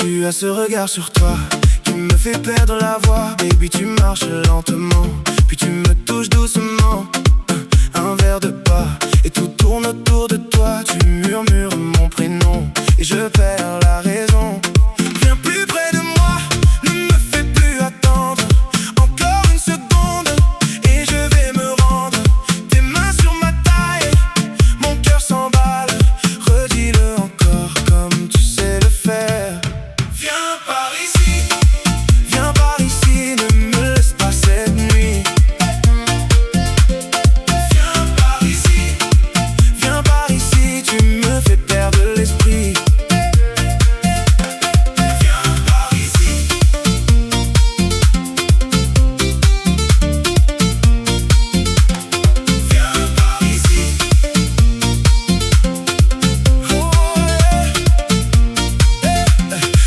Tu as ce regard sur toi qui me fait perdre la voix. Baby, tu marches lentement, puis tu me touches doucement. Un verre de pas, et tout tourne autour de toi. Tu murmures mon prénom, et je perds la raison. Viens plus près de moi, ne me fais plus attendre. Encore une seconde, et je vais me rendre. Tes mains sur ma taille, mon cœur s'emballe. Redis-le encore comme tu sais le faire. Viens par ici, ne me laisse pas cette nuit. Viens par ici, tu me fais perdre l'esprit. Viens par ici. Viens par ici. Oh,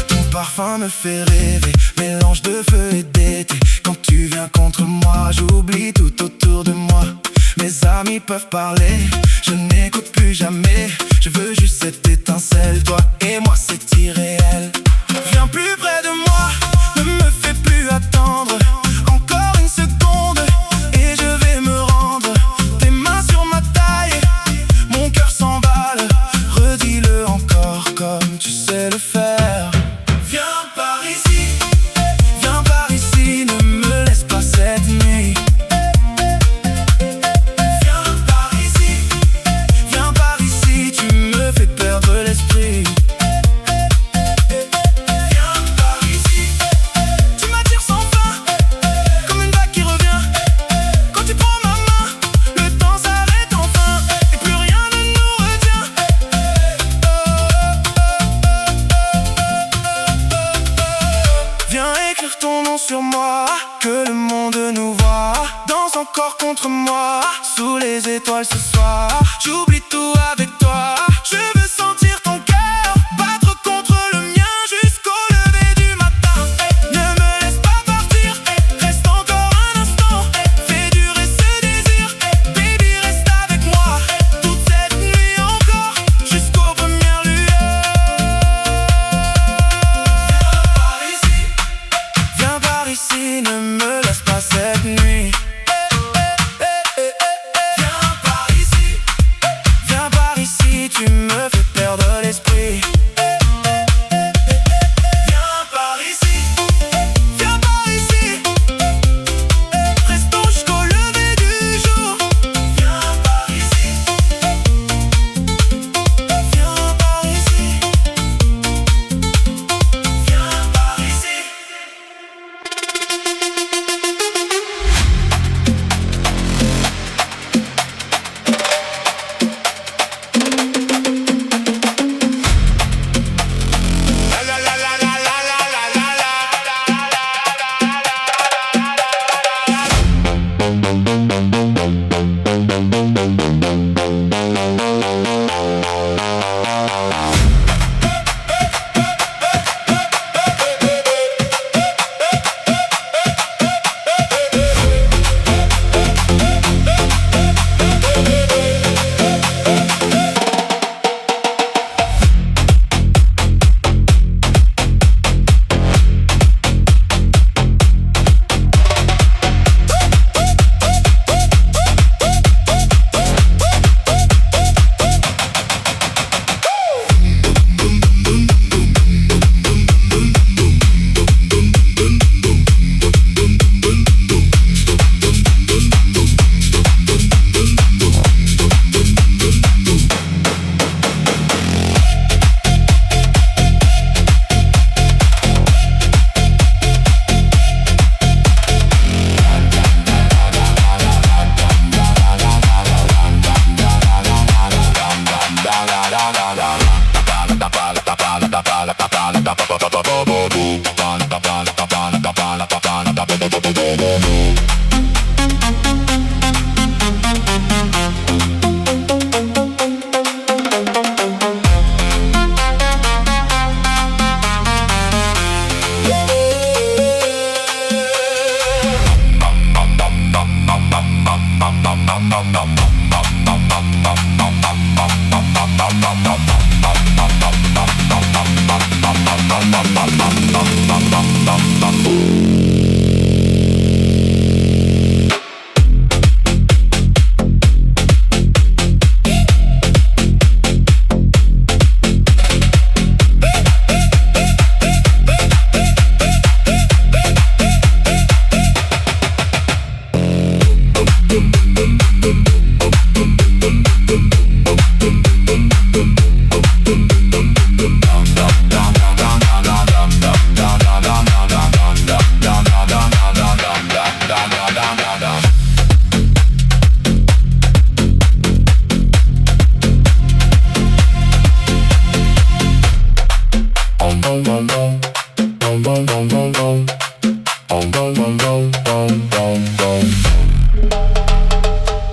ton parfum me fait rêver, mélange de feu et d'été. Quand tu viens contre moi, j'oublie tout autour de moi. Mes amis peuvent parler, je n'écoute plus jamais. Je veux juste cette étincelle, toi et moi c'est irréel. Viens plus près de moi, ne me fais plus attendre. Encore une seconde, et je vais me rendre. Tes mains sur ma taille, mon cœur s'emballe. Redis-le encore comme tu sais le faire. Viens par ici, ne me laisse pas cette nuit. Viens par ici, tu me fais perdre l'esprit. Viens par ici, tu m'attires sans fin, comme une vague qui revient. Quand tu prends ma main, le temps s'arrête enfin, et plus rien ne nous retient.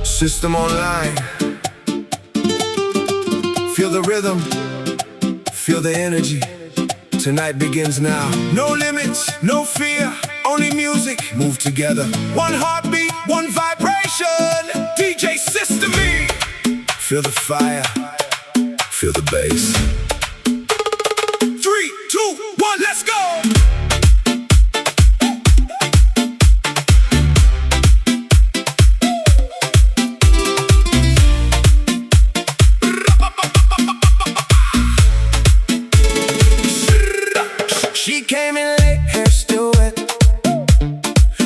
System online. Feel the rhythm, feel the energy. Tonight begins now. No limits, no fear, only music. Move together. One heartbeat, one vibration. DJ System E. Feel the fire, feel the bass. 3, 2, 1, let's go! She came in late, hair still wet.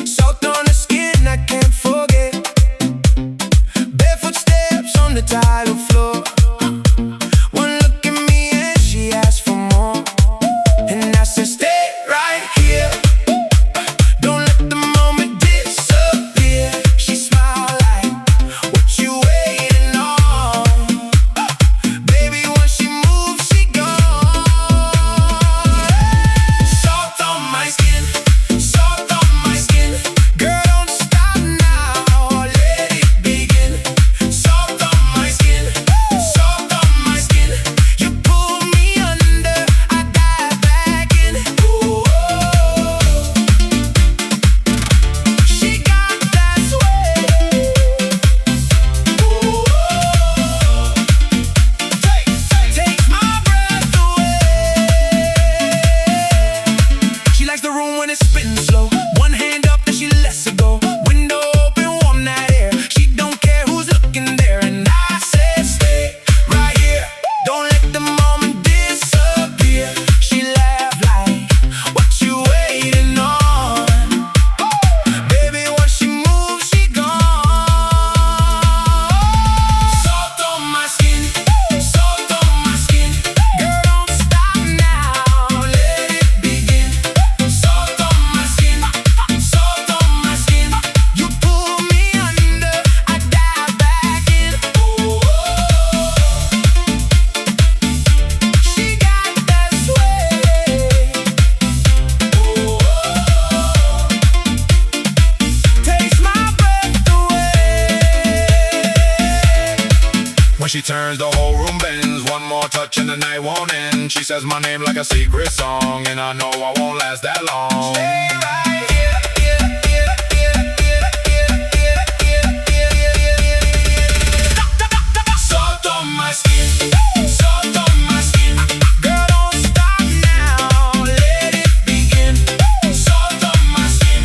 Salt on the skin, I can't forget. Barefoot steps on the tile floor. One look at me and she asked for more. And I said, stay right here. Don't let the moment disappear. She smiled like, what you waiting on? Baby, when she moves, she gone. Salt on my skin, salt on my skin. Girl, don't stop now, let it begin. Salt on my skin, salt on my skin. You pull me under, I dive back in. Ooh, she got that sway. Ooh, takes my breath away. She likes the room when it's spitting slow. One hand up, then she lets it go. Window open, warm that air. She don't care who's looking there. And I said, stay right here. Don't let the moment disappear. She laughed like, what you waiting on? Baby, when she moves, she gone. Salt on my skin, salt on my skin. Girl, don't stop now, let it begin. Salt on my skin, salt on my skin. You pull me under, I dive back in. Ooh, she got that sway. Ooh, takes my breath away. When she turns, the whole room bends. One more touch and the night won't end. She says my name like a secret song, and I know I won't last that long. Stay right here. Salt on my skin, salt on my skin. Girl, don't stop now, let it begin. Salt on my skin,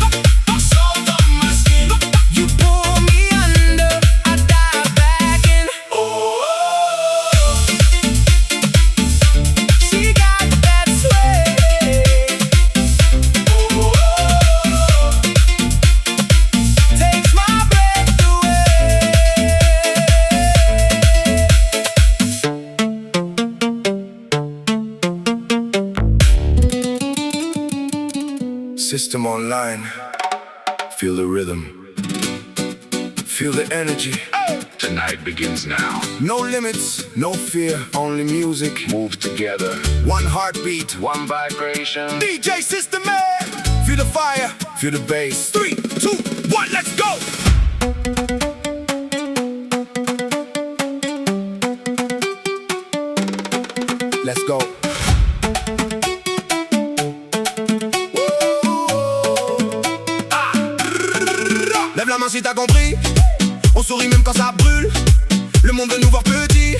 salt on my skin. You pull me under, I dive back in. Oh, she got that sway. Oh, takes my breath away. System online. Feel the rhythm. Feel the energy. Tonight begins now. No limits, no fear, only music. Move together. One heartbeat, One vibration. DJ System A. Feel the fire, feel the bass. 3, 2, 1, let's go! Let's go. Lève la main si t'as compris. On sourit même quand ça brûle. Le monde veut nous voir petits,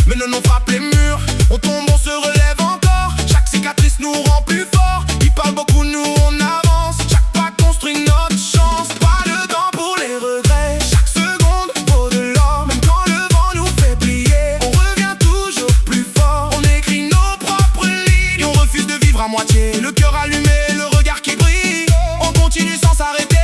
mais non, on frappe les murs. On tombe, on se relève encore. Chaque cicatrice nous rend plus forts. Ils parlent beaucoup, nous on avance. Chaque pas construit notre chance. Pas le temps pour les regrets. Chaque seconde vaut de l'or. Même quand le vent nous fait plier, on revient toujours plus fort. On écrit nos propres lignes. On refuse de vivre à moitié. Le cœur allumé, le regard qui brille. On continue sans s'arrêter.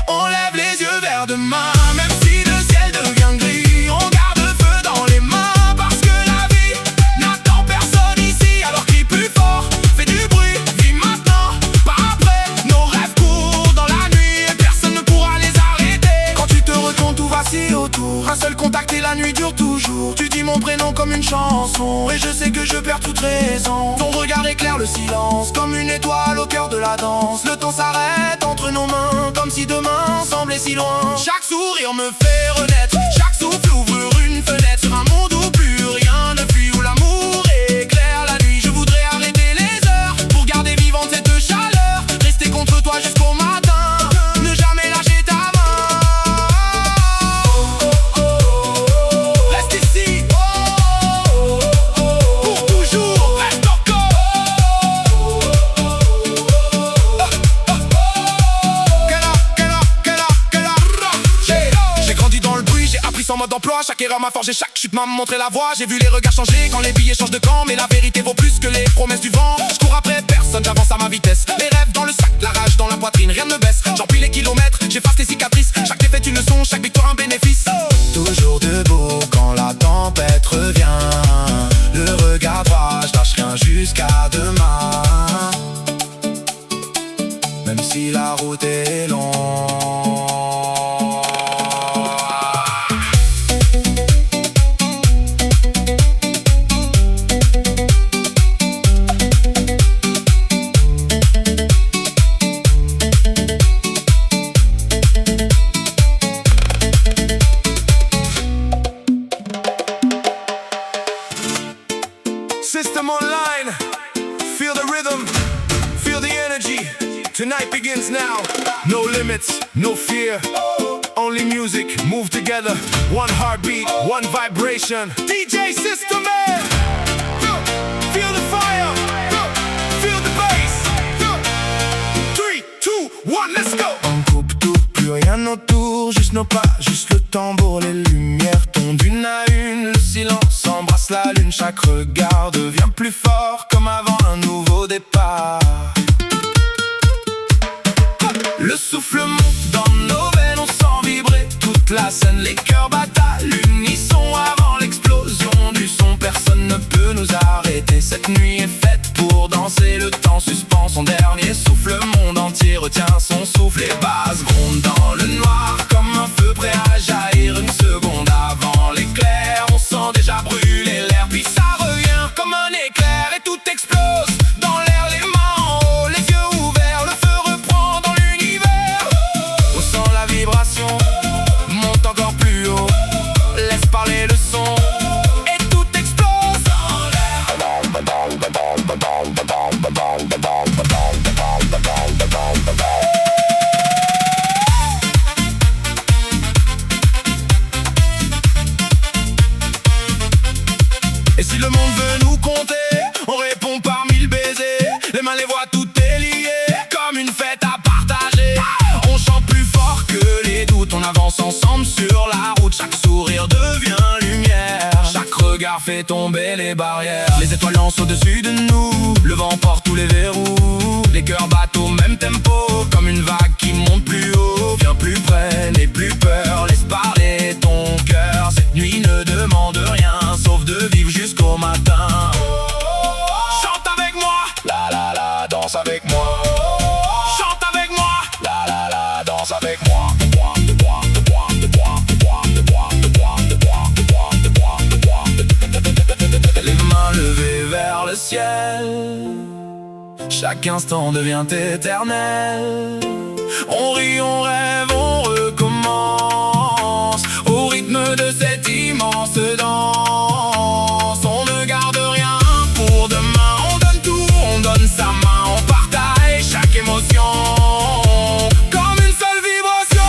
On lève les yeux vers demain. Même si le ciel devient gris, on garde le feu dans les mains. Parce que la vie n'attend personne ici. Alors crie plus fort, fais du bruit, vis maintenant, pas après. Nos rêves courent dans la nuit et personne ne pourra les arrêter. Quand tu te retournes, tout vacille autour. Un seul contact et la nuit dure toujours. Tu dis mon prénom comme une chanson et je sais que je perds toute raison. Ton regard éclaire le silence, comme une étoile au cœur de la danse. Le temps s'arrête entre nos mains, comme si demain semblait si loin. Chaque sourire me fait renaître, chaque souffle ouvre une fenêtre sur un monde où plus rien ne fuit, où l'amour éclaire la nuit. Je voudrais arrêter les heures pour garder vivante cette chaleur, rester contre toi jusqu'au matin, ne jamais lâcher ta main. Reste ici pour toujours, reste encore. J'ai grandi dans le bruit, j'ai appris sans mode d'emploi. Chaque erreur m'a forgé, chaque chute m'a montré la voie. J'ai vu les regards changer quand les billets changent de camp, mais la vérité vaut plus que les promesses du vent. Je cours après personne, j'avance à ma vitesse. Les rêves dans le sac, la rage dans la poitrine, rien ne me baisse. J'empile les kilomètres, j'efface les cicatrices. Chaque défaite une leçon, chaque victoire un bénéfice. Toujours debout quand la tempête revient. Le regard droit, je lâche rien jusqu'à demain. Même si la route est longue. System online, feel the rhythm, feel the energy. Tonight begins now. No limits, no fear, only music, move together. One heartbeat, one vibration. DJ System Man, feel the fire, feel the bass. 3, 2, 1, let's go. On coupe tout, plus rien autour, juste nos pas, juste le tambour. Les lumières tombent une à une, le silence embrasse la lune. Chaque regard devient plus fort, comme avant un nouveau départ. Le souffle monte dans nos veines, on sent vibrer toute la scène. Les cœurs battent à l'unisson avant l'explosion du son. Personne ne peut nous arrêter, cette nuit est faite pour danser. Le temps suspend son dernier souffle, le monde entier retient son souffle. Les basses grondent dans le noir, comme un feu prêt à jaillir. Une seconde avant l'éclair, on sent déjà brûler l'air. Puis ça revient comme un éclair et tout explose dans l'air. Les mains en haut, les yeux ouverts, le feu reprend dans l'univers. On sent la vibration, monte encore plus haut, laisse parler le son et tout explose dans l'air. Et si le monde veut nous compter, on répond par 1000 baisers. Les mains, les voix, tout est lié, comme une fête à partager. On chante plus fort que les doutes, on avance ensemble sur la route. Chaque sourire devient lumière, chaque regard fait tomber les barrières. Les étoiles lancent au-dessus de nous, le vent porte tous les verrous. Les cœurs battent au même tempo, comme une vague qui monte plus haut. Viens plus près, n'aie plus peur, laisse parler ton cœur. Cette nuit ne demande rien, sauf de vivre jusqu'au matin. Chante avec moi, la la la, danse avec moi. Chante avec moi, la la la, danse avec moi. Les mains levées vers le ciel, chaque instant devient éternel. On rit, on rêve, on recommence au rythme de cette immense danse. On ne garde rien pour demain, on donne tout, on donne sa main, on partage chaque émotion comme une seule vibration.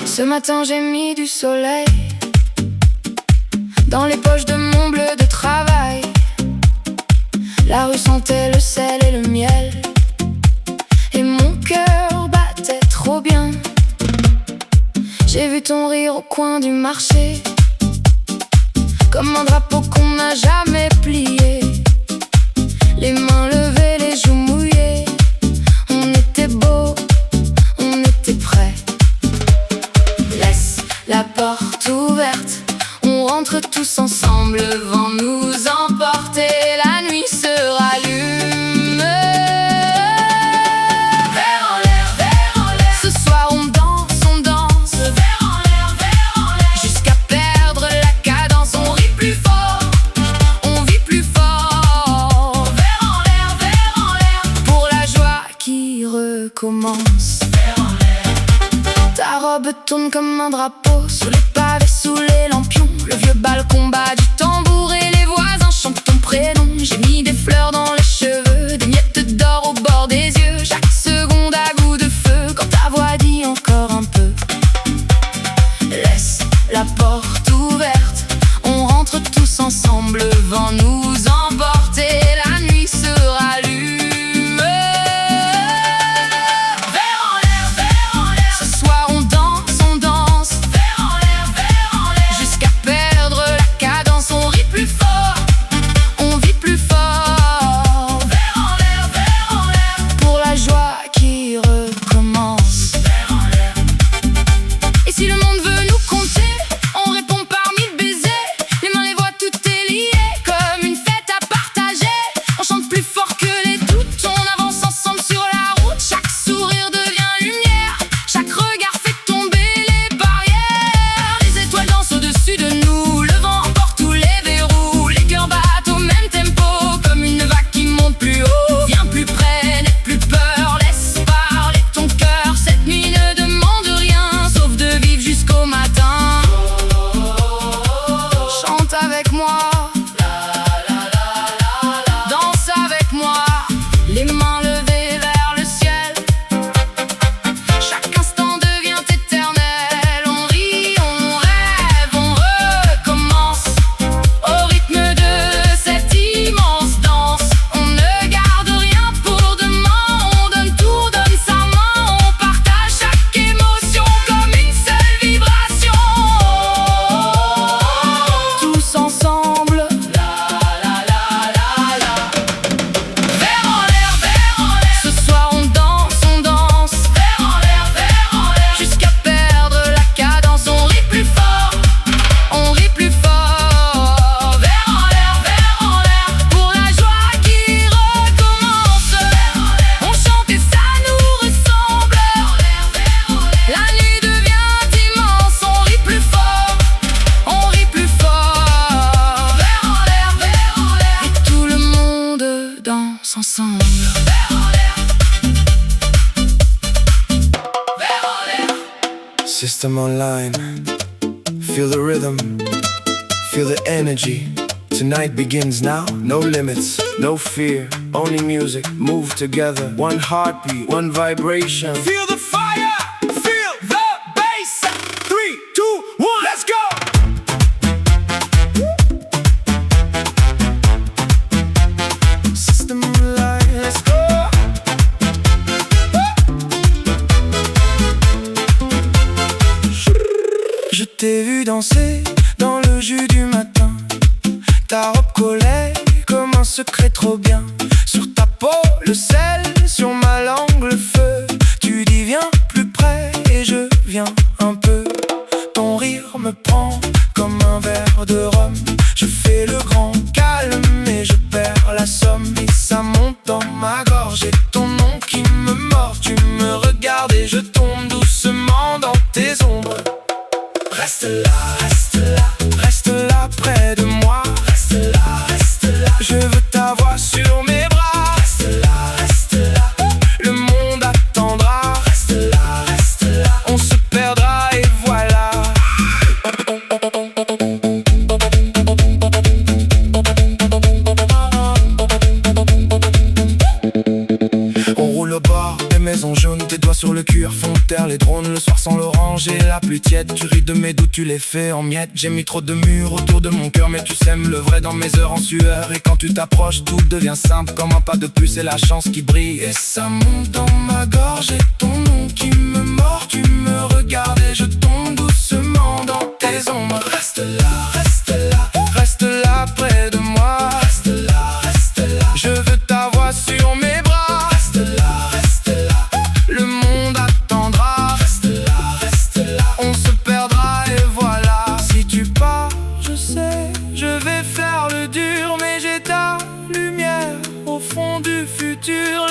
Ce matin j'ai mis du soleil dans les poches de mon bleu de travail. La rue sentait le sel et le miel, et mon cœur battait trop bien. J'ai vu ton rire au coin du marché, comme un drapeau qu'on n'a jamais plié. Les mains levées, les recommence. Ta robe tourne comme un drapeau sur les pavés, sous les lampions. Le vieux balcon bat du tambour et les voisins chantent ton prénom. J'ai mis des fleurs dans les cheveux, des miettes d'or au bord des yeux. Chaque seconde à goût de feu quand ta voix dit encore un peu. Laisse la porte ouverte, on rentre tous ensemble, le vent nous emporte et la nuit se rallume. Ce soir on danse, jusqu'à perdre la cadence. On rit plus fort, on vit plus fort, pour la joie qui recommence. Et si le monde veut nous compter, on répond par 1000 baisers. Les mains, les voix, tout est lié, comme une fête à partager. On chante plus fort que les doutes, on avance ensemble sur la route. Chaque sourire devient lumière, chaque regard fait tomber les barrières. Les étoiles dansent au-dessus de nous, le vent emporte tous les verrous. Les cœurs battent au même tempo, comme une vague qui monte plus haut. Viens plus près, n'aie plus peur, laisse parler ton cœur. Cette nuit ne demande rien, sauf de vivre jusqu'au matin. Chante avec moi, danse avec moi, les mains levées vers le ciel. Chaque instant devient éternel. On rit, on rêve, on recommence au rythme de cette immense danse. On ne garde rien pour demain, on donne tout, donne sa main. On partage chaque émotion comme une seule vibration. Tous ensemble, verre en l'air, ce soir on danse, verre en l'air, jusqu'à perdre la cadence. On rit plus fort, verre en l'air, pour la joie qui recommence. On chante et ça nous ressemble, la nuit devient immense. On rit plus fort, verre en l'air, et tout le monde danse ensemble. System online, feel the rhythm, feel the energy. Tonight begins now, no limits, no fear, only music, move together. One heartbeat, one vibration. Feel the fire, feel the bass. 3, 2, 1, let's go! System online, let's go! Je t'ai vu danser dans le jus du matin. Ta robe collait comme un secret trop bien. Sur ta peau le sel, sur ma langue le feu. Tu dis viens plus près et je viens un peu. Ton rire me prend comme un verre de rhum. Je fais le grand calme et je perds la somme. Et ça monte dans ma gorge et ton nom qui me mord. Tu me regardes et je tombe doucement dans tes ombres. Reste là près de moi. Reste là, je veux ta voix sur mes bras. Reste là, le monde attendra. Reste là, on se perdra et voilà. On roule au bord des maisons jaunes, tes doigts sur le cuir font taire les drones. Le soir sans l'orange et la pluie tiède. Tu ris de mes doutes, tu les fais en miettes. J'ai mis trop de murs autour de mon cœur, mais tu sèmes le vrai dans mes heures en sueur. Et quand tu t'approches, tout devient simple comme un pas de plus. C'est la chance qui brille et ça monte dans ma gorge. Et ton nom qui me mord, tu me regardes et je tombe doucement dans tes ombres. Reste là près de moi. Reste là, je veux ta voix sur mes bras. Reste là, le monde attendra. Reste là, on se perdra et voilà. Si tu pars, je sais, je vais faire le dur, mais j'ai ta lumière au fond du futur.